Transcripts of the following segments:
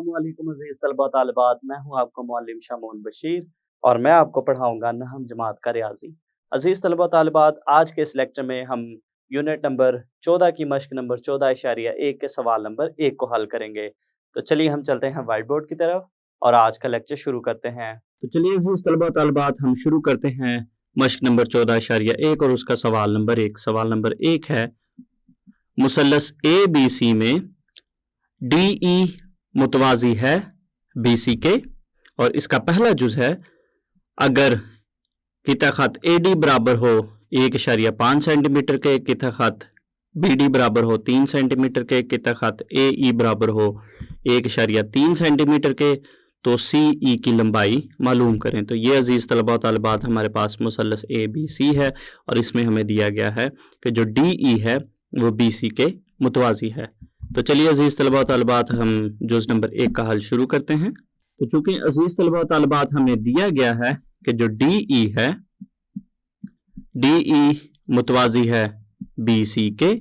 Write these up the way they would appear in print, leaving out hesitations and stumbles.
अस्सलामुअलैकुम अज़ीज़ तलबा तालिबात, मैं हूँ आपका मुअल्लिम शामून बशीर और मैं आपको पढ़ाऊँगा नहम जमात का रियाज़ी। अज़ीज़ तलबा तालिबात, आज के इस लेक्चर में हम यूनिट नंबर 14 की मश्क नंबर 14.1 के सवाल नंबर 1 को हल करेंगे। तो चलिए हम चलते हैं व्हाइट बोर्ड की तरफ और आज का लेक्चर शुरू करते हैं। तो चलिए अज़ीज़ तलबा तालिबात, हम शुरू करते हैं मश्क नंबर 14.1 और उसका सवाल नंबर 1। सवाल नंबर 1 है, मुसल्लस ABC में DE मुतवाज़ी है BC के और इसका पहला जुज़ है, अगर किता खत AD बराबर हो 1.5 सेंटीमीटर के, किता खत BD बराबर हो 3 सेंटीमीटर के, किता खत AE बराबर हो 1.3 सेंटीमीटर के, तो CE की लंबाई मालूम करें। तो ये अजीज़ तलबा तालिबात हमारे पास मुसल्लस ABC है और इसमें हमें दिया गया है कि जो DE है वो BC के मुतवाज़ी है। तो चलिए अजीज़ तलबा तालिबात, हम जुज़ नंबर 1 का हल शुरू करते हैं। तो चूंकि अजीज़ तलबा तालिबात हमें दिया गया है कि जो DE है, DE मुतवाज़ी है BC के,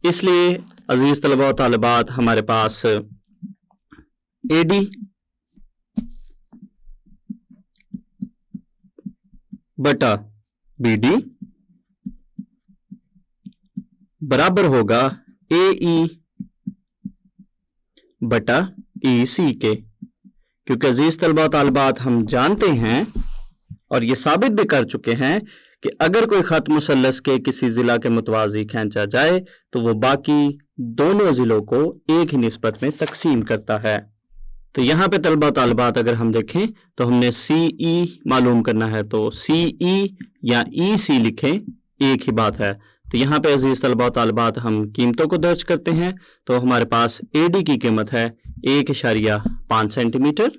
इसलिए अजीज़ तलबा तालिबात हमारे पास AD बटा BD बराबर होगा AE बटा EC के, क्योंकि अजीज तलबा तालिबात हम जानते हैं और ये साबित भी कर चुके हैं कि अगर कोई खत मुसल्लस के किसी ज़िला के मुतवाज़ी खींचा जाए तो वो बाकी दोनों ज़िलों को एक ही निस्बत में तकसीम करता है। तो यहाँ पे तलबा तालिबात अगर हम देखें तो हमने CE मालूम करना है, तो CE या EC लिखें, एक ही बात है। तो यहाँ पे अजीज़ तलबा तालिबात हम कीमतों को दर्ज करते हैं। तो हमारे पास AD की कीमत है 1.5 सेंटीमीटर,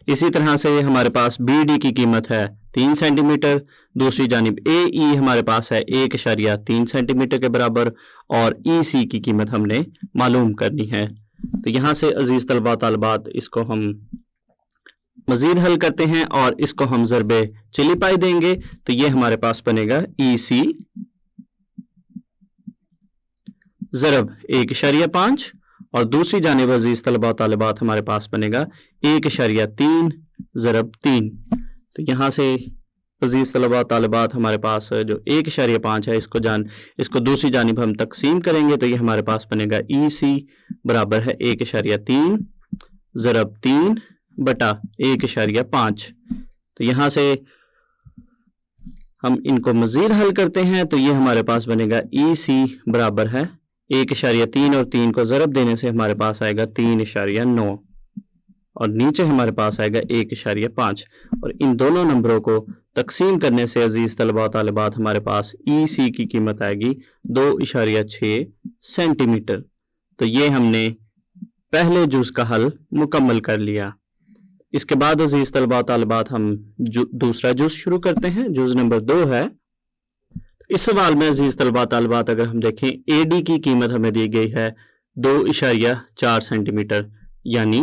इसी तरह से हमारे पास BD की कीमत है 3 सेंटीमीटर, दूसरी जानिब AE हमारे पास है 1.3 सेंटीमीटर के बराबर और EC की कीमत हमने मालूम करनी है। तो यहाँ से अजीज़ तलबा तालिबात इसको हम मज़ीद हल करते हैं और इसको हम ज़रबे चिली पाई देंगे, तो ये हमारे पास बनेगा EC ज़रब 1.5 और दूसरी जानिब अजीज़ तलबा तालिबात हमारे पास बनेगा 1.3 ज़रब 3। तो यहाँ से अजीज़ तलबा तालिबात हमारे पास जो 1.5 है इसको दूसरी जानिब हम तकसीम करेंगे, तो ये हमारे पास बनेगा EC बराबर है 1.3 ज़रब 3 बटा 1.5। तो यहाँ से हम इनको मज़ीद हल करते हैं, तो ये हमारे पास बनेगा EC बराबर है 1.3 और 3 को ज़रब देने से हमारे पास आएगा 3.9 और नीचे हमारे पास आएगा 1.5 और इन दोनों नंबरों को तकसीम करने से अजीज़ तलबा तालिबात हमारे पास EC की कीमत आएगी 2.6 सेंटीमीटर। तो ये हमने पहले जुज़ का हल मुकम्मल कर लिया। इसके बाद अजीज़ तलबा तालिबात हम दूसरा जुज़ शुरू करते हैं। जुज़ नंबर 2 है। इस सवाल में अजीज़ तलबा तालिबात अगर हम देखें, AD की कीमत हमें दी गई है 2.4 सेंटीमीटर, यानी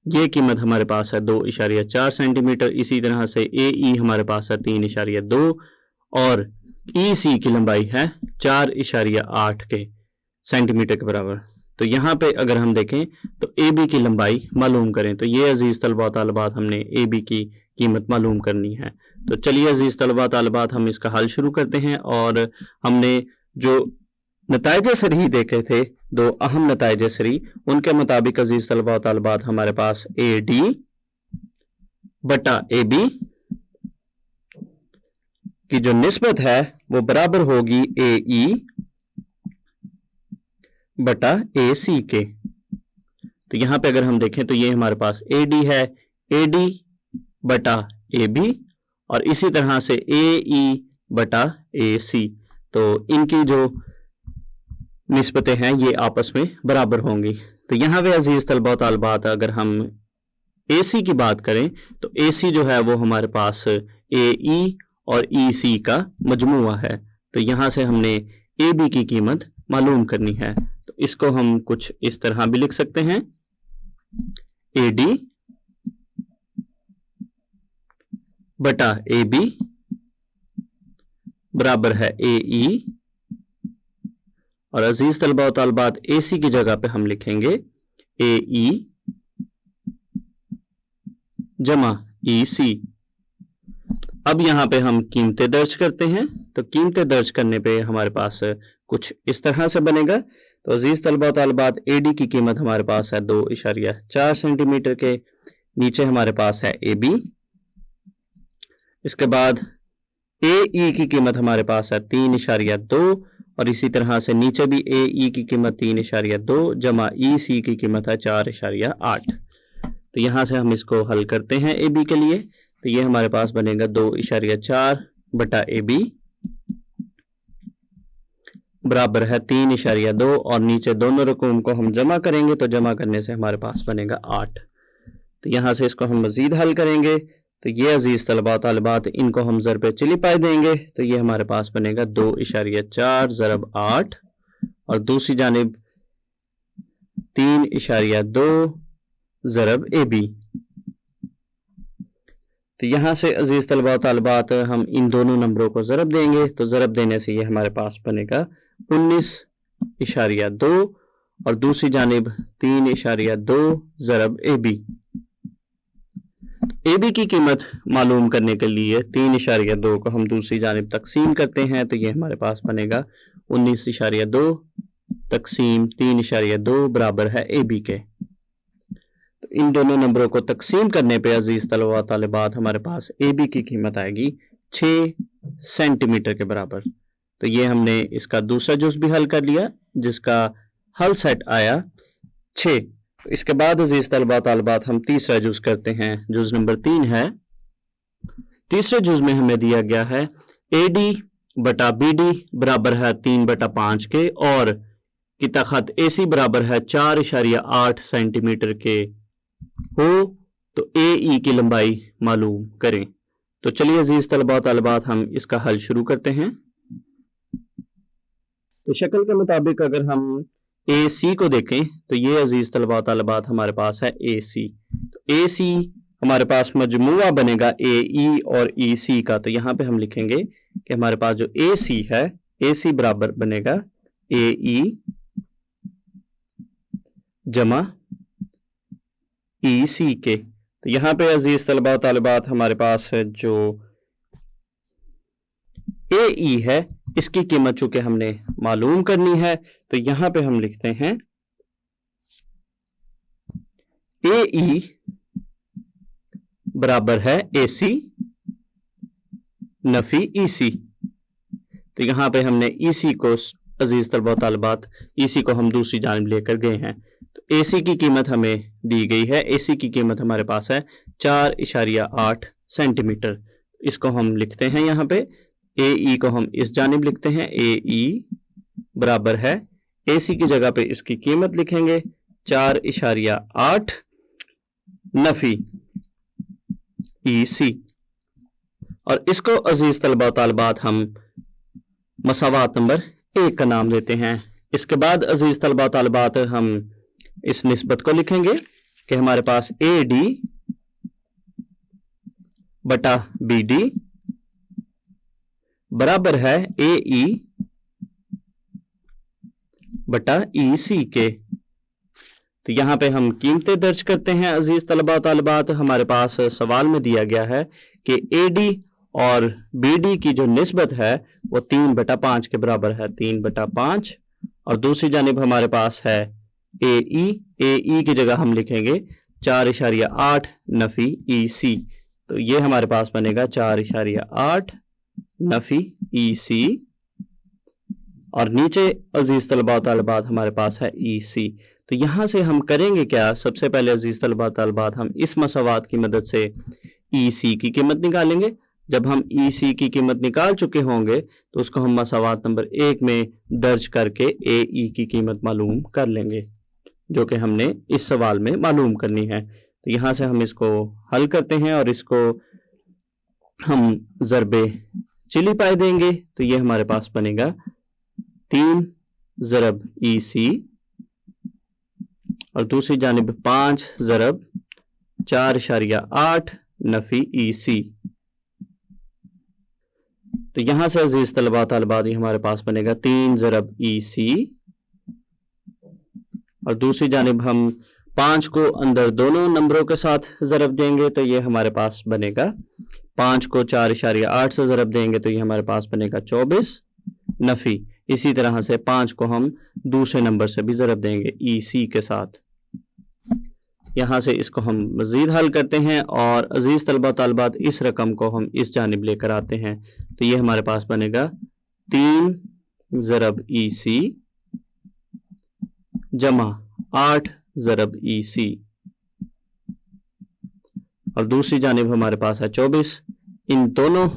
ये कीमत हमारे पास है 2.4 सेंटीमीटर। इसी तरह से AE हमारे पास है 3.2 और EC की लंबाई है 4.8 के सेंटीमीटर के बराबर। तो यहाँ पे अगर हम देखें तो AB की लंबाई मालूम करें, तो ये अजीज़ तलबा तालिबात हमने AB की कीमत मालूम करनी है। तो चलिए अजीज़ तलबा तालिबात हम इसका हल शुरू करते हैं और हमने जो नताइज सरी देखे थे, दो अहम नताइज सरी, उनके मुताबिक अजीज़ तलबा तालिबात हमारे पास AD बटा AB की जो निस्बत है वो बराबर होगी AE बटा AC के। तो यहाँ पे अगर हम देखें तो ये हमारे पास AD है, AD बटा AB और इसी तरह से AE बटा AC। तो इनकी जो निस्बतें हैं ये आपस में बराबर होंगी। तो यहाँ पे अजीज़ तलबा तालिबात अगर हम AC की बात करें तो AC जो है वो हमारे पास AE और EC का मजमुआ है। तो यहाँ से हमने AB की कीमत मालूम करनी है, तो इसको हम कुछ इस तरह भी लिख सकते हैं, AD बटा AB बराबर है AE اور عزیز طلبہ و طالبات اے سی کی جگہ پہ ہم لکھیں گے اے ای جمع ای سی۔ اب یہاں پہ ہم قیمتیں درج کرتے ہیں، تو قیمتیں درج کرنے پہ ہمارے پاس کچھ اس طرح سے بنے گا۔ تو عزیز طلبہ و طالبات اے ڈی کی قیمت ہمارے پاس ہے 2.4 سینٹی میٹر کے، نیچے ہمارے پاس ہے اے بی، اس کے بعد اے ای کی قیمت ہمارے پاس ہے 3.2 اور اسی طرح سے نیچے بھی اے ای کی قیمت 3.2 جمع ای سی کی قیمت ہے 4.8۔ تو یہاں سے ہم اس کو حل کرتے ہیں اے بی کے لیے، تو یہ ہمارے پاس بنے گا 2.4 بٹا اے بی برابر ہے 3.2 اور نیچے دونوں رقوم کو ہم جمع کریں گے تو جمع کرنے سے ہمارے پاس بنے گا 8۔ تو یہاں سے اس کو ہم مزید حل کریں گے، تو یہ عزیز طلبہ و طالبات ان کو ہم ضرب چلی پائی دیں گے، تو یہ ہمارے پاس بنے گا 2.4 ضرب 8 اور دوسری جانب 3.2 ضرب اے بی۔ تو یہاں سے عزیز طلبہ و طالبات ہم ان دونوں نمبروں کو ضرب دیں گے، تو ضرب دینے سے یہ ہمارے پاس بنے گا 19.2 اور دوسری جانب 3.2 ضرب اے بی۔ اے بی کی قیمت معلوم کرنے کے لیے 3.2 کو ہم دوسری جانب تقسیم کرتے ہیں، تو یہ ہمارے پاس بنے گا 19.2 تقسیم 3.2 برابر ہے اے بی کے۔ تو ان دونوں نمبروں کو تقسیم کرنے پہ عزیز طلبہ و طالبات ہمارے پاس اے بی کی قیمت آئے گی 6 سینٹی میٹر کے برابر۔ تو یہ ہم نے اس کا دوسرا جز بھی حل کر لیا جس کا حل سیٹ آیا 6۔ اس کے بعد عزیز طلبہ و طالبات ہم تیسرا جز کرتے ہیں، جز نمبر 3 ہے۔ تیسرے جز میں ہمیں دیا گیا ہے اے ڈی بٹا بی ڈی برابر ہے 3/5 کے اور قطع خط اے سی برابر ہے 4.8 سینٹی میٹر کے ہو، تو اے ای کی لمبائی معلوم کریں۔ تو چلیے عزیز طلبہ و طالبات ہم اس کا حل شروع کرتے ہیں۔ تو شکل کے مطابق اگر ہم اے سی کو دیکھیں تو یہ عزیز طلبہ و طالبات ہمارے پاس ہے اے سی، تو اے سی ہمارے پاس مجموعہ بنے گا اے ای اور ای سی کا، تو یہاں پہ ہم لکھیں گے کہ ہمارے پاس جو اے سی ہے اے سی برابر بنے گا اے ای جمع ای سی کے۔ تو یہاں پہ عزیز طلبہ و طالبات ہمارے پاس جو اے ای ہے اس کی قیمت چونکہ ہم نے معلوم کرنی ہے، تو یہاں پہ ہم لکھتے ہیں اے ای برابر ہے اے سی نفی ای سی۔ تو یہاں پہ ہم نے ای سی کو عزیز طلبہ و طالبات ای سی کو ہم دوسری جانب لے کر گئے ہیں، تو اے سی کی قیمت ہمیں دی گئی ہے، اے سی کی قیمت ہمارے پاس ہے 4.8 سینٹی میٹر۔ اس کو ہم لکھتے ہیں یہاں پہ اے ای کو ہم اس جانب لکھتے ہیں، اے ای برابر ہے اے سی کی جگہ پہ اس کی قیمت لکھیں گے 4.8 نفی ای سی، اور اس کو عزیز طلبہ و طالبات ہم مساوات نمبر 1 کا نام دیتے ہیں۔ اس کے بعد عزیز طلبہ و طالبات ہم اس نسبت کو لکھیں گے کہ ہمارے پاس اے ڈی بٹا بی ڈی برابر ہے اے ای بٹا ای سی کے۔ تو یہاں پہ ہم قیمتیں درج کرتے ہیں عزیز طلبہ و طالبات۔ ہمارے پاس سوال میں دیا گیا ہے کہ اے ڈی اور بی ڈی کی جو نسبت ہے وہ 3/5 کے برابر ہے، 3/5 اور دوسری جانب ہمارے پاس ہے اے ای کی جگہ ہم لکھیں گے 4.8 نفی ای سی، تو یہ ہمارے پاس بنے گا 4.8 نفی ای سی، اور نیچے عزیز طلبہ و طالبات ہمارے پاس ہے ای سی۔ تو یہاں سے ہم کریں گے کیا، سب سے پہلے عزیز طلبہ و طالبات ہم اس مساوات کی مدد سے ای سی کی قیمت نکالیں گے۔ جب ہم ای سی کی قیمت نکال چکے ہوں گے تو اس کو ہم مساوات نمبر 1 میں درج کر کے اے ای کی قیمت معلوم کر لیں گے جو کہ ہم نے اس سوال میں معلوم کرنی ہے۔ تو یہاں سے ہم اس کو حل کرتے ہیں اور اس کو ہم ضرب چلی پائی دیں گے، تو یہ ہمارے پاس بنے گا 3 ضرب ای سی اور دوسری جانب 5 ضرب 4.8 نفی ای سی۔ تو یہاں سے عزیز طلبہ طالبات ہمارے پاس بنے گا 3 ضرب ای سی और दूसरी जानिब हम 5 को अंदर दोनों नंबरों के साथ ज़रब देंगे तो ये हमारे पास बनेगा 5 को 4.8 से ज़रब देंगे तो ये हमारे पास बनेगा 24 नफ़ी। इसी तरह से 5 को हम दूसरे नंबर से भी ज़रब देंगे EC के साथ। यहाँ से इसको हम मज़ीद हल करते हैं और अजीज़ तलबा तालिबात इस रकम को हम इस जानिब लेकर आते हैं तो ये हमारे पास बनेगा 3 ज़रब EC जमा 8 ज़रब EC और दूसरी जानिब हमारे पास है 24। इन दोनों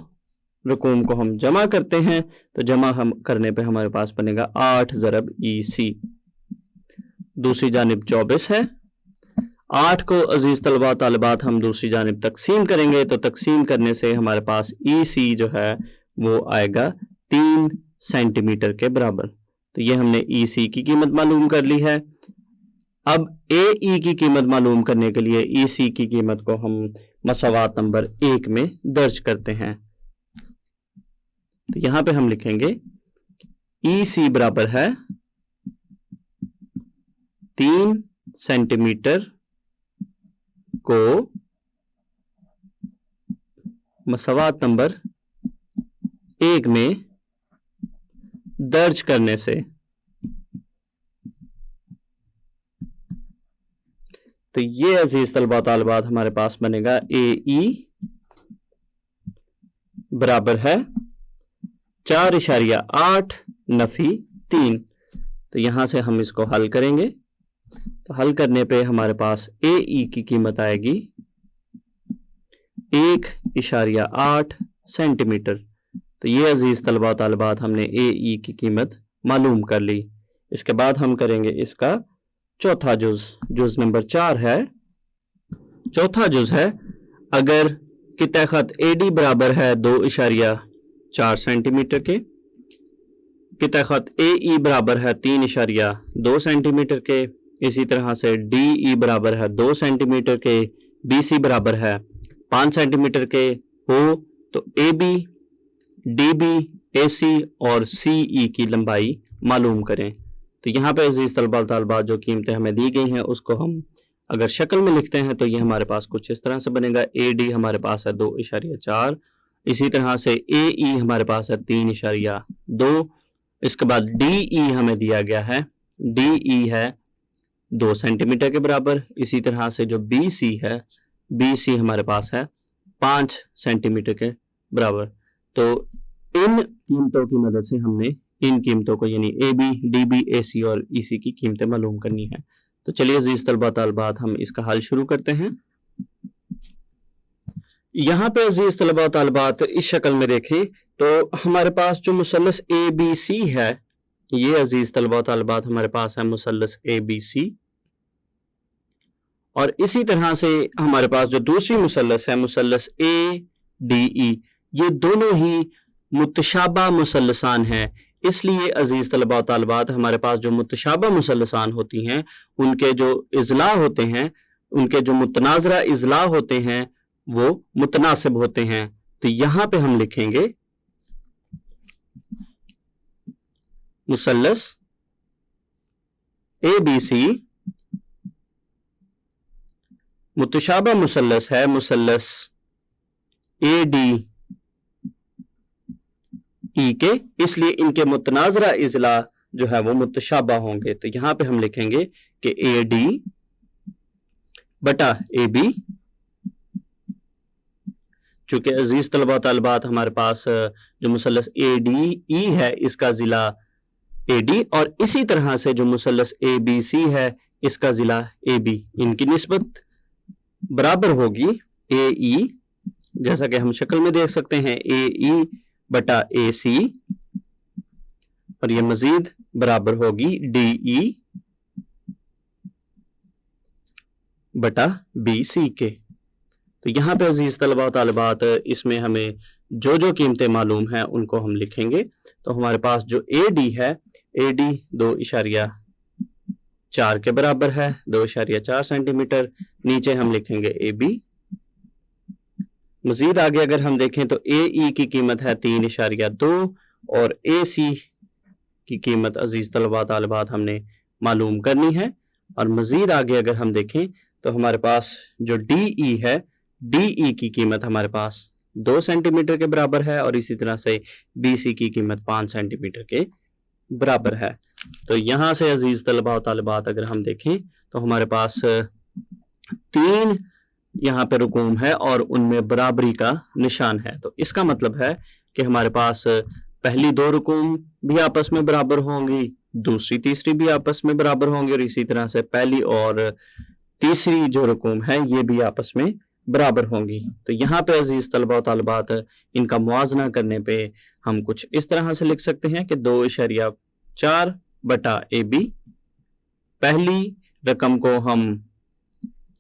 रकूम को हम जमा करते हैं तो जमा हम करने पे हमारे पास बनेगा 8 ज़रब EC। दूसरी जानिब 24 है। 8 को अजीज़ तलबा तालिबात हम दूसरी जानिब तकसीम करेंगे तो तकसीम करने से हमारे पास EC जो है वो आएगा 3 सेंटीमीटर के बराबर। तो ये हमने EC की कीमत मालूम कर ली है। अब AE की कीमत मालूम करने के लिए EC की कीमत को हम मसावात नंबर 1 में दर्ज करते हैं। तो यहां पे हम लिखेंगे EC बराबर है 3 सेंटीमीटर को मसावात नंबर 1 में दर्ज करने से। तो ये अजीज तलबा तालिबात हमारे पास बनेगा AE बराबर है 4.8 नफी 3। तो यहां से हम इसको हल करेंगे तो हल करने पे हमारे पास AE की कीमत आएगी 1.8 सेंटीमीटर। तो ये अजीज तलबा तालिबात हमने AE की कीमत मालूम कर ली। इसके बाद हम करेंगे इसका चौथा जुज नंबर 4 है। चौथा जुज है अगर कित्ता खत AD बराबर है 2.4 सेंटीमीटर के, कित्ता खत AE बराबर है 3.2 सेंटीमीटर के, इसी तरह से DE बराबर है 2 सेंटीमीटर के, BC बराबर है 5 सेंटीमीटर के हो तो AB, DB, AC और CE की लंबाई मालूम करें। तो यहाँ पे अजीज तलबा तालिबात जो कीमतें हमें दी गई हैं उसको हम अगर शक्ल में लिखते हैं तो ये हमारे पास कुछ इस तरह से बनेगा। AD हमारे पास है 2.4, इसी तरह से AE हमारे पास है 3.2, इसके बाद DE हमें दिया गया है, DE है 2 सेंटीमीटर के बराबर, इसी तरह से जो BC है, BC हमारे पास है 5 सेंटीमीटर के बराबर। तो इन कीमतों की मदद से हमने इन कीमतों को यानी AB, DB, AC और EC की कीमतें मालूम करनी है। तो चलिए अजीज तलबा तालिबात हम इसका हल शुरू करते हैं। यहाँ पे अजीज तलबा तालिबात इस शक्ल में देखें तो हमारे पास जो मुसल्लस ABC है, ये अजीज तलबा तालिबात हमारे पास है मुसल्लस ABC, और इसी तरह से हमारे पास जो दूसरी मुसल्लस है मुसल्लस ADE, ये दोनों ही मुतशाबा मुसल्लसान हैं। इसलिए अजीज तलबा तालिबात हमारे पास जो मुतशाबा मुसल्लसान होती हैं उनके जो इज़ला होते हैं, उनके जो मुतनाज़रा इज़ला होते हैं वो मुतनासिब होते हैं। तो यहां पे हम लिखेंगे मुसल्लस ABC मुतशाबा मुसल्लस है मुसल्लस ADE के, इसलिए इनके मुतनाज़रा इज़ला जो है वो मुतशाबा होंगे। तो यहां पे हम लिखेंगे कि AD बटा AB, चूंकि अजीज तलबा तालिबात हमारे पास जो मुसल्लस ADE है इसका ज़िला AD और इसी तरह से जो मुसल्लस ABC है इसका ज़िला AB, इनकी निस्बत बराबर होगी AE, जैसा कि हम शक्ल में देख सकते हैं AE बटा AC, और ये मजीद बराबर होगी DE बटा BC के। तो यहाँ पे अजीज तलबा तालिबात इसमें हमें जो कीमतें मालूम हैं उनको हम लिखेंगे। तो हमारे पास जो AD है, AD 2.4 के बराबर है, 2.4 सेंटीमीटर। नीचे हम लिखेंगे AB। मजीद आगे अगर हम देखें तो AE की कीमत है 3.2 और AC की कीमत अजीज तलबा तालिबात हमने मालूम करनी है। اور مزید آگے اگر ہم دیکھیں تو ہمارے پاس جو ڈی ای ہے، ڈی ای کی قیمت ہمارے پاس 2 سینٹی میٹر کے برابر ہے، اور اسی طرح سے بی سی کی قیمت 5 سینٹی میٹر کے برابر ہے۔ تو یہاں سے عزیز طلباء و طالبات اگر ہم دیکھیں تو ہمارے پاس 3 یہاں پہ رقوم ہے اور ان میں برابری کا نشان ہے، تو اس کا مطلب ہے کہ ہمارے پاس پہلی 2 رقوم بھی آپس میں برابر ہوں گی، دوسری تیسری بھی آپس میں برابر ہوں گی، اور اسی طرح سے پہلی اور تیسری جو رقوم ہے یہ بھی آپس میں برابر ہوں گی۔ تو یہاں پہ عزیز طلباء و طالبات ان کا موازنہ کرنے پہ ہم کچھ اس طرح سے لکھ سکتے ہیں کہ 2.4 بٹا اے بی، پہلی رقم کو ہم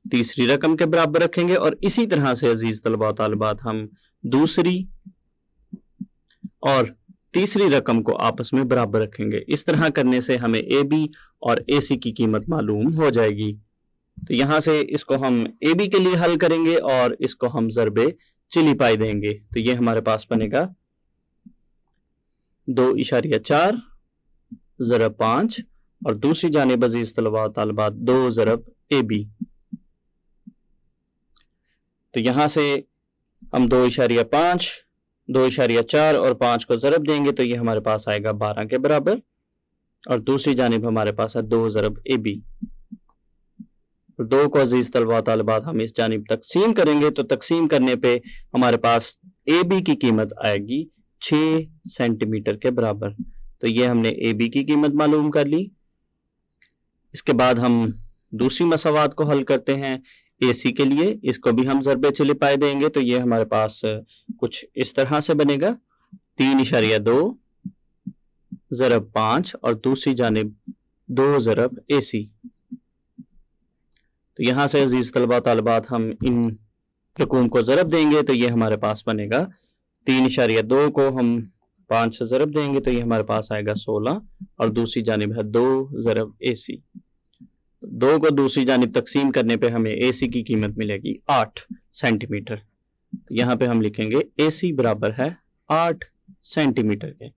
تیسری رقم کے برابر رکھیں گے، اور اسی طرح سے عزیز طلباء و طالبات ہم دوسری اور تیسری رقم کو آپس میں برابر رکھیں گے۔ اس طرح کرنے سے ہمیں اے بی اور اے سی کی قیمت معلوم ہو جائے گی۔ تو یہاں سے اس کو ہم اے بی کے لیے حل کریں گے اور اس کو ہم ضرب چلی پائی دیں گے، تو یہ ہمارے پاس بنے گا 2.4 ضرب 5، اور دوسری جانب عزیز طلباء و طالبات 2 ضرب اے بی۔ تو یہاں سے ہم 2.5 2.4 اور 5 کو ضرب دیں گے تو یہ ہمارے پاس آئے گا 12 کے برابر، اور دوسری جانب ہمارے پاس ہے 2 ضرب اے بی۔ 2 کو عزیز طلباء و طالبات ہم اس جانب تقسیم کریں گے، تو تقسیم کرنے پہ ہمارے پاس اے بی کی قیمت آئے گی 6 سینٹی میٹر کے برابر۔ تو یہ ہم نے اے بی کی قیمت معلوم کر لی۔ اس کے بعد ہم دوسری مساوات کو حل کرتے ہیں اے سی کے لیے، اس کو بھی ہم ضرب چلی پائے دیں گے، تو یہ ہمارے پاس کچھ اس طرح سے بنے گا 3.2 ضرب 5 اور دوسری جانب 2 ضرب اے سی۔ تو یہاں سے عزیز طلباء طالبات ہم ان رقوم کو ضرب دیں گے تو یہ ہمارے پاس بنے گا 3.2 کو ہم 5 سے ضرب دیں گے تو یہ ہمارے پاس آئے گا 16، اور دوسری جانب ہے 2 ضرب اے سی۔ 2 کو دوسری جانب تقسیم کرنے پہ ہمیں اے سی کی قیمت ملے گی 8 سینٹی میٹر۔ تو یہاں پہ ہم لکھیں گے اے سی برابر ہے 8 سینٹی میٹر کے۔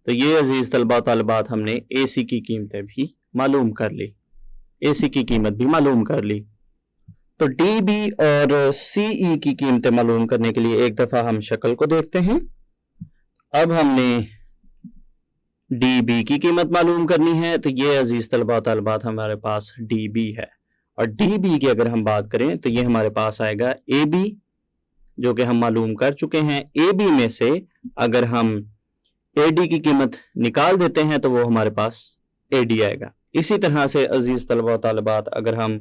تو یہ عزیز طلباء طالبات ہم نے اے سی کی قیمتیں بھی معلوم کر لی، اے سی کی قیمت بھی معلوم کر لی۔ تو ڈی بی اور سی ای کی قیمتیں معلوم کرنے کے لیے ایک دفعہ ہم شکل کو دیکھتے ہیں۔ اب ہم نے ڈی بی کی قیمت معلوم کرنی ہے، تو یہ عزیز طلباء طالبات ہمارے پاس ڈی بی ہے، اور ڈی بی کی اگر ہم بات کریں تو یہ ہمارے پاس آئے گا اے بی جو کہ ہم معلوم کر چکے ہیں۔ اے بی میں سے اگر ہم اے ڈی کی قیمت نکال دیتے ہیں تو وہ ہمارے پاس اے ڈی آئے گا۔ اسی طرح سے عزیز طلباء طالبات اگر ہم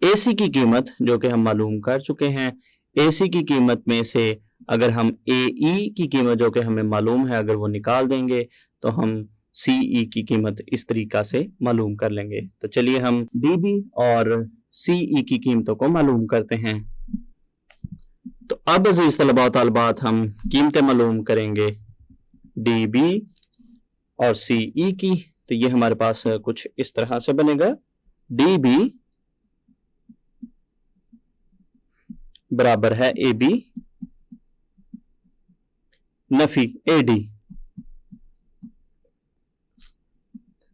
اے سی کی قیمت جو کہ ہم معلوم کر چکے ہیں، اے سی کی قیمت میں سے اگر ہم اے ای کی قیمت جو کہ ہمیں معلوم ہے اگر وہ نکال دیں گے تو ہم سی ای کی قیمت اس طریقہ سے معلوم کر لیں گے۔ تو چلیے ہم ڈی بی اور سی ای کی قیمتوں کو معلوم کرتے ہیں۔ تو اب عزیز طلباء و طالبات ہم قیمتیں معلوم کریں گے ڈی بی اور سی ای کی، تو یہ ہمارے پاس کچھ اس طرح سے بنے گا ڈی بی برابر ہے اے بی نفی اے ڈی۔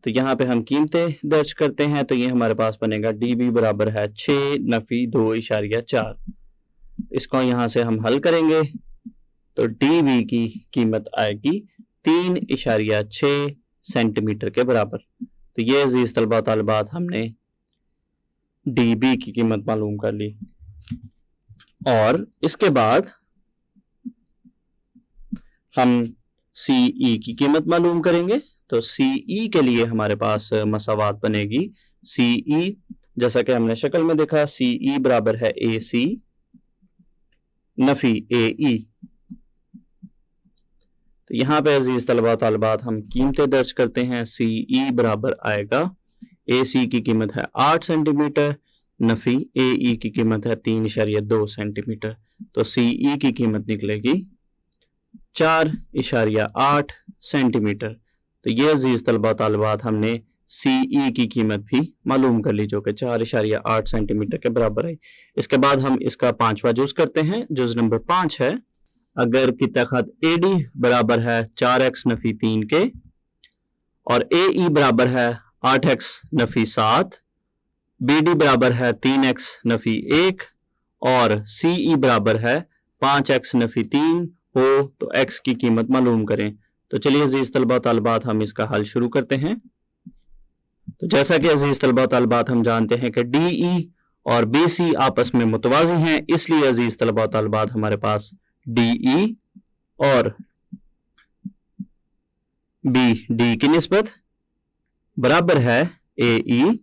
تو یہاں پہ ہم قیمتیں درج کرتے ہیں تو یہ ہمارے پاس بنے گا ڈی بی برابر ہے 6 نفی 2.4۔ اس کو یہاں سے ہم حل کریں گے تو ڈی بی کی قیمت آئے گی 3.6 سینٹی میٹر کے برابر۔ تو یہ عزیز طلباء طالبات ہم نے ڈی بی کی قیمت معلوم کر لی، اور اس کے بعد ہم سی ای کی قیمت معلوم کریں گے۔ تو سی ای کے لیے ہمارے پاس مساوات بنے گی سی ای جیسا کہ ہم نے شکل میں دیکھا، سی ای برابر ہے اے سی نفی اے ای۔ تو یہاں پہ عزیز طلباء طالبات ہم قیمتیں درج کرتے ہیں۔ سی ای برابر آئے گا اے سی کی قیمت ہے 8 سینٹی میٹر نفی اے ای کی قیمت ہے 3.2 سینٹی میٹر۔ تو سی ای کی قیمت نکلے گی 4.8 سینٹی میٹر۔ تو یہ عزیز طلباء طالبات ہم نے سی ای کی قیمت بھی معلوم کر لی جو کہ 4.8 سینٹی میٹر کے برابر ہے۔ اس کے بعد ہم اس کا 5واں جز کرتے ہیں۔ جز نمبر 5 ہے اگر قطع خط اے ڈی برابر ہے 4x نفی 3 کے اور اے ای برابر ہے 8x نفی 7 BD बराबर है 3x नफी 1 और CE बराबर है 5x नफी 3 हो तो x की कीमत मालूम करें। तो चलिए अजीज तलबा तालिबात हम इसका हल शुरू करते हैं। तो जैसा कि अजीज तलबा तालिबात हम जानते हैं कि DE और BC आपस में मुतवाज़ी हैं, इसलिए अजीज तलबा तालिबात हमारे पास DE और BD की निस्बत बराबर है AE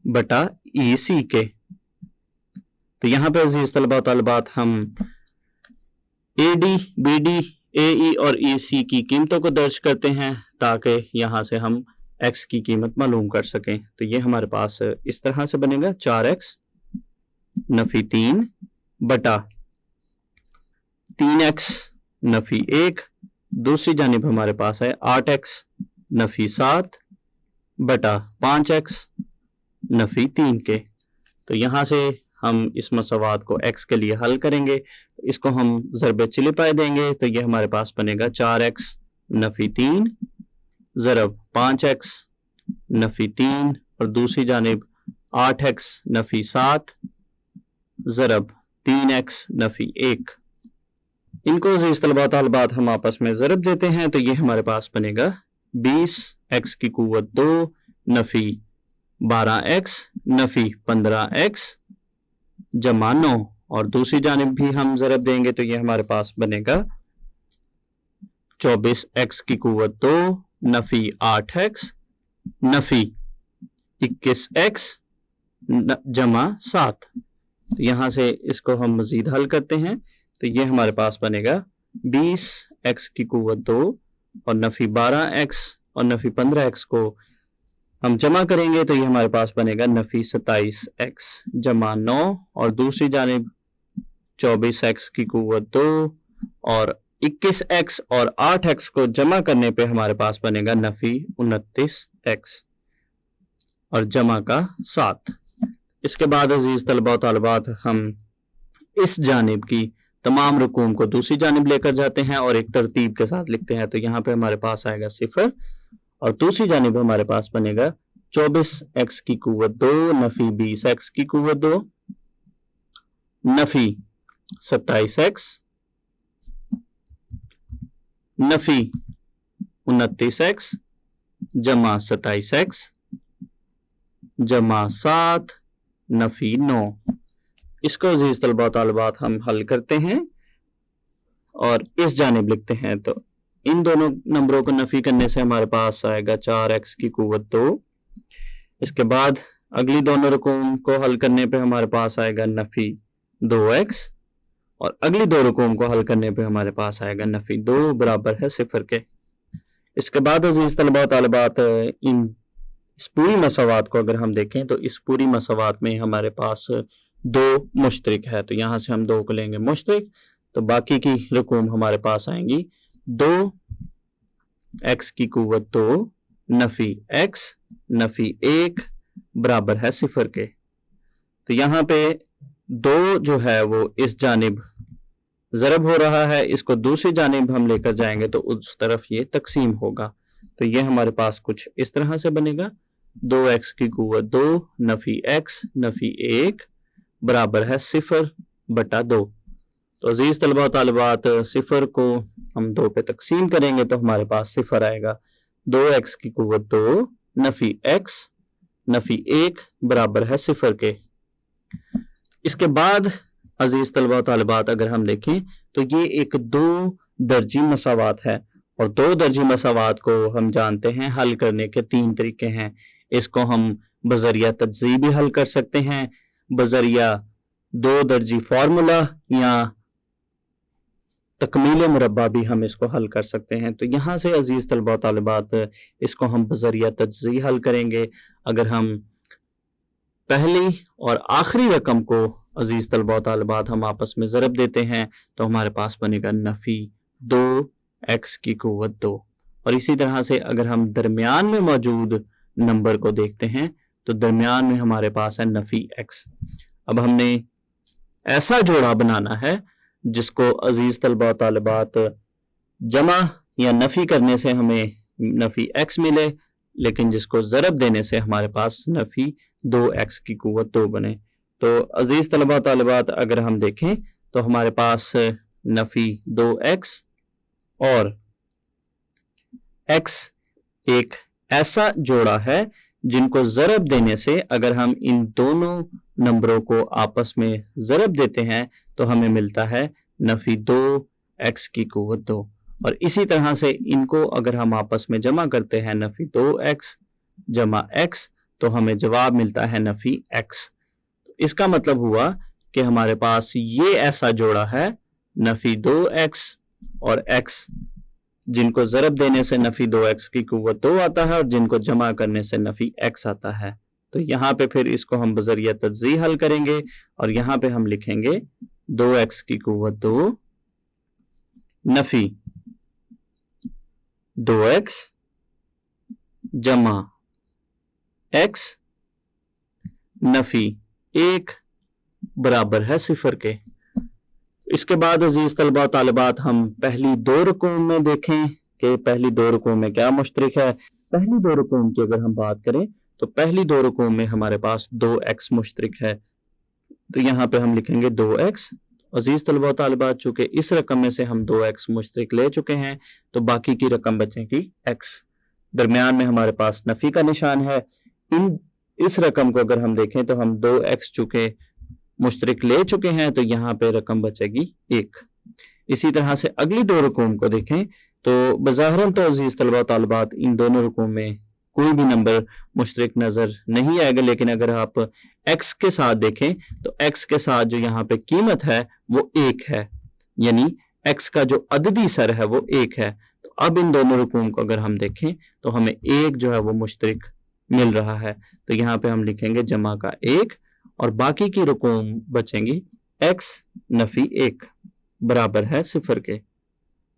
बटा EC के। तो यहां पे अजीज तलबा तालिबात हम AD, BD, AE और EC की कीमतों को दर्ज करते हैं ताकि यहां से हम x की कीमत मालूम कर सकें। तो ये हमारे पास इस तरह से बनेगा 4x नफी 3 बटा 3x नफी 1, दूसरी जानिब हमारे पास है 8x नफी 7 बटा 5x नफी 3 के। तो यहां से हम इस मसवात को x के लिए हल करेंगे, इसको हम ज़रब चिलिपाए देंगे तो ये हमारे पास बनेगा 4x नफी 3 ज़रब 5x नफी 3 और दूसरी जानिब 8x नफी 7 ज़रब 3x नफी 1। इनको अजीज तलबा तालिबात हम आपस में ज़रब देते हैं तो ये हमारे पास बनेगा 20x की कुव्वत 2 नफी 12x नफी 15x जमा 9 और दूसरी जानिब भी हम ज़रब देंगे तो ये हमारे पास बनेगा 24x की कुव्वत 2 नफी 8x नफी 21x जमा 7। तो यहां से इसको हम मजीद हल करते हैं तो ये हमारे पास बनेगा 20x की कुव्वत 2 और नफी 12x और नफी 15x को हम जमा करेंगे तो ये हमारे पास बनेगा नफी 27x जमा 9 और दूसरी जानिब 24x की कुव्वत 2 और 21x और 8x को जमा करने पे हमारे पास बनेगा नफी 29x और जमा का 7। इसके बाद अजीज तलबा व तालिबात हम इस जानिब की तमाम रकूम को दूसरी जानिब लेकर जाते हैं और एक तरतीब के साथ लिखते हैं। तो यहाँ पे हमारे पास आएगा 0 और दूसरी जानिब हमारे पास बनेगा 24x की कुव्वत 2 नफी 20x की कुव्वत 2 नफी 27x नफी 29x जमा 27x जमा 7 नफी 9। इसको अजीज तलबा तालिबात हम हल करते हैं और इस जानिब लिखते हैं। तो इन दोनों नंबरों को नफी करने से हमारे पास आएगा 4x की कुव्वत 2। इसके बाद अगली दोनों रकूम को हल करने पे हमारे पास आएगा नफी 2x और अगली दो रकूम को हल करने पे हमारे पास आएगा नफी 2 बराबर है 0 के। इसके बाद अजीज तलबा तालिबात इस पूरी मसवात को अगर हम देखें तो इस पूरी मसवात में हमारे पास 2 मुश्तरिक है। तो यहाँ से हम 2 को लेंगे मुश्तरिक तो बाकी की रकूम हमारे पास आएंगी 2x की कुव्वत 2 नफी x नफी 1 बराबर है 0 के। तो यहाँ पे 2 जो है वो इस जानिब ज़रब हो रहा है, इसको दूसरी जानिब हम लेकर जाएंगे तो उस तरफ ये तकसीम होगा। तो ये हमारे पास कुछ इस तरह से बनेगा 2x की कुव्वत 2 नफी x नफी 1 बराबर है 0 बटा 2। तो अजीज तलबा तालिबात 0 को हम 2 पे तकसीम करेंगे तो हमारे पास 0 आएगा। 2x की कुव्वत 2 नफी x नफी 1 बराबर है 0 के। इसके बाद अजीज तलबा तालिबात अगर हम देखें तो ये एक 2 दर्जी मसावात है और 2 दर्जी मसावात को हम जानते हैं हल करने के 3 तरीके हैं। इसको हम बजरिया तज्ज़ीब भी हल कर सकते हैं, बजरिया 2 दर्जी फार्मूला या तकमील मुरब्बा भी हम इसको हल कर सकते हैं। तो यहाँ से अजीज तलबा तालिबात इसको हम बजरिया तज्ज़ीब हल करेंगे। अगर हम पहली और आखिरी रकम को अजीज तलबा तालिबात हम आपस में ज़रब देते हैं तो हमारे पास बनेगा नफी 2x की कुव्वत 2। और इसी तरह से अगर हम दरमियान में मौजूद नंबर को देखते हैं तो दरमियान में हमारे पास है नफी x। अब हमने ऐसा जोड़ा बनाना है जिसको अजीज तलबा तालिबात जमा या नफी करने से हमें नफी x मिले लेकिन जिसको ज़रब देने से हमारे पास नफ़ी 2x की कुव्वत 2 बने। तो अजीज़ तलबा तालिबात अगर हम देखें तो हमारे पास नफ़ी 2x और x एक ऐसा जोड़ा है जिनको ज़रब देने से अगर हम इन दोनों नंबरों को आपस में ज़रब देते हैं तो हमें मिलता है नफ़ी 2x की कुव्वत 2। और इसी तरह से इनको अगर हम आपस में जमा करते हैं नफ़ी 2x जमा x तो हमें जवाब मिलता है नफ़ी x। तो इसका मतलब हुआ कि हमारे पास ये ऐसा जोड़ा है नफ़ी 2x और x जिनको ज़रब देने से नफ़ी 2x की कुव्वत 2 आता है और जिनको जमा करने से नफ़ी x आता है। तो यहाँ पे फिर इसको हम बज़रिया तज्ज़ी हल करेंगे और यहाँ पे हम लिखेंगे 2x की कुव्वत 2 नफ़ी 2x जमा x नफ़ी 1 बराबर है 0 के। इसके बाद अजीज तलबा तालिबात हम पहली दो रकूम में देखें कि पहली दो रकूम में क्या मुश्तरिक है। पहली दो रकूम की अगर हम बात करें तो पहली दो रकूम में हमारे पास 2x मुश्तरिक है। तो यहाँ पे हम लिखेंगे 2x। अजीज तलबा तालिबात चूंकि इस रकम में से हम 2x मुश्तरिक ले चुके हैं तो बाकी की रकम बचेगी x। दरमियान में हमारे पास नफ़ी का निशान है। इस रकम को अगर हम देखें तो हम 2x चूंकि मुश्तरिक ले चुके हैं तो यहाँ पे रकम बचेगी 1। इसी तरह से अगली दो रकूम को देखें तो बज़ाहिरन तो अजीज तलबा तालिबात इन दोनों रकूम में कोई भी नंबर मुश्तरिक नज़र नहीं आएगा, लेकिन अगर आप x के साथ देखें तो x के साथ जो यहाँ पे कीमत है वो 1 है, यानी x का जो अददी सर है वो 1 है। तो अब इन दोनों रकूम को अगर हम देखें तो हमें 1 जो है वो मुश्तरिक मिल रहा है। तो यहाँ पे हम लिखेंगे जमा का 1 और बाकी की रकूम बचेंगी x नफ़ी 1 बराबर है 0 के।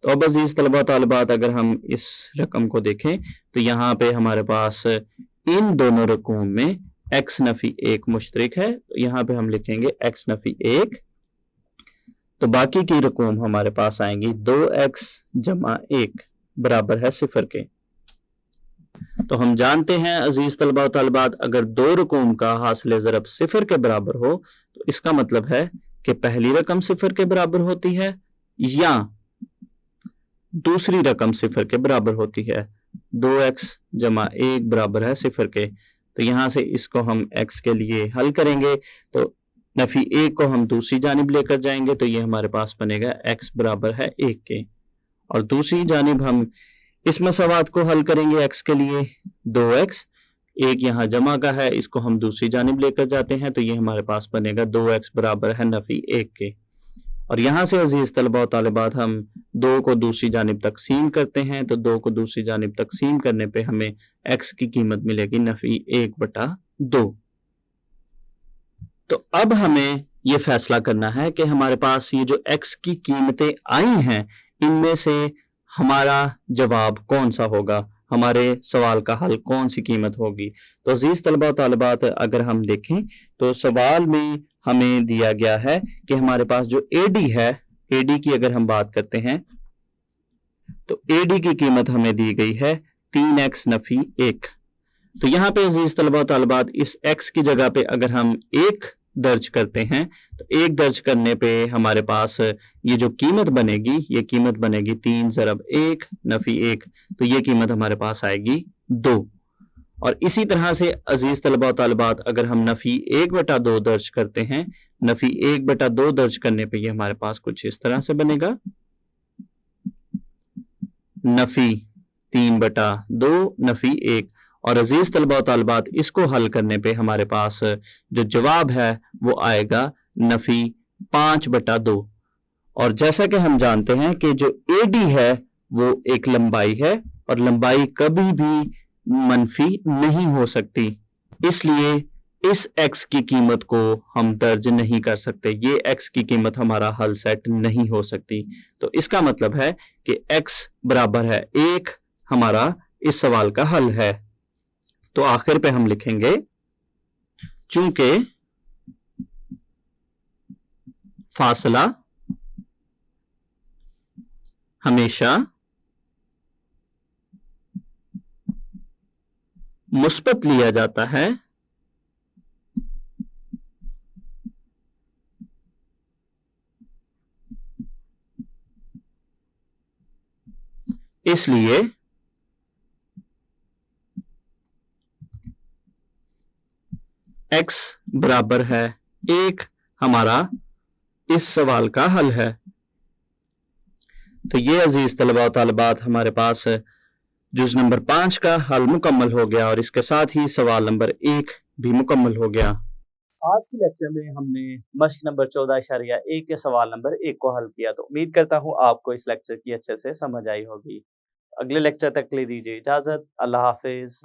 तो अब अजीज तलबा तालिबात अगर हम इस रकम को देखें तो यहाँ पे हमारे पास इन दोनों रकूम में x नफ़ी 1 मुश्तरिक है। तो यहाँ पे हम लिखेंगे x नफ़ी 1। तो बाकी की रकूम हमारे पास आएंगी 2x जमा 1 बराबर है 0 के। तो हम जानते हैं अजीज तलबा तालिबात अगर दो रकूम का हासिल ज़रब 0 के बराबर हो तो इसका मतलब है कि पहली रकम 0 के बराबर होती है या दूसरी रकम 0 के बराबर होती है। 2x जमा 1 बराबर है 0 के। तो यहाँ से इसको हम x के लिए हल करेंगे तो नफ़ी 1 को हम दूसरी जानिब लेकर जाएंगे तो ये हमारे पास बनेगा x बराबर है 1 के। और दूसरी जानिब हम इस मसावात को हल करेंगे x के लिए 2x, 1 यहाँ जमा का है, इसको हम दूसरी जानिब लेकर जाते हैं तो ये हमारे पास बनेगा 2x बराबर है नफ़ी 1 के। और यहाँ से अजीज तलबा तालिबात हम 2 को दूसरी जानिब तकसीम करते हैं तो 2 को दूसरी जानिब तकसीम करने पे हमें x की कीमत मिलेगी नफ़ी 1/2। तो अब हमें ये फैसला करना है कि हमारे पास ये जो x की कीमतें आई हैं इनमें से हमारा जवाब कौन सा होगा, हमारे सवाल का हल कौन सी कीमत होगी। तो अजीज तलबा तालिबात अगर हम देखें तो सवाल में हमें दिया गया है कि हमारे पास जो AD है, AD की अगर हम बात करते हैं तो AD की कीमत हमें दी गई है 3x नफ़ी 1। तो यहाँ पे अजीज तलबा तालिबात इस x की जगह पे अगर हम 1 दर्ज करते हैं तो 1 दर्ज करने पे हमारे पास ये जो कीमत बनेगी ये कीमत बनेगी 3 ज़रब 1 नफ़ी 1। तो ये कीमत हमारे पास आएगी 2। और इसी तरह से अजीज तलबा तालिबात अगर हम नफ़ी 1/2 दर्ज करते हैं, नफ़ी 1/2 दर्ज करने पे ये हमारे पास कुछ इस तरह से बनेगा नफ़ी 3/2 नफ़ी 1। और अजीज तलबा तालिबात इसको हल करने पे हमारे पास जो जवाब है वो आएगा नफ़ी 5/2। और जैसा कि हम जानते हैं कि जो AD है वो एक लंबाई है और लंबाई कभी भी मनफी नहीं हो सकती, इसलिए इस x की कीमत को हम दर्ज नहीं कर सकते। ये x की कीमत हमारा हल सेट नहीं हो सकती। तो इसका मतलब है कि x बराबर है 1 हमारा इस सवाल का हल है। तो आखिर पे हम लिखेंगे चूंकि फासला हमेशा मुस्बत लिया जाता है, इसलिए x बराबर है 1 हमारा इस सवाल का हल है। तो ये अजीज तलबा व तालिबात हमारे पास जुज़ नंबर 5 का हल मुकम्मल हो गया और इसके साथ ही सवाल नंबर 1 भी मुकम्मल हो गया। आज के लेक्चर में हमने मश्क नंबर 14.1 के सवाल नंबर 1 को हल किया। तो उम्मीद करता हूँ आपको इस लेक्चर की अच्छे से समझ आई होगी। अगले लेक्चर तक ले दीजिए इजाज़त। अल्लाह हाफिज़।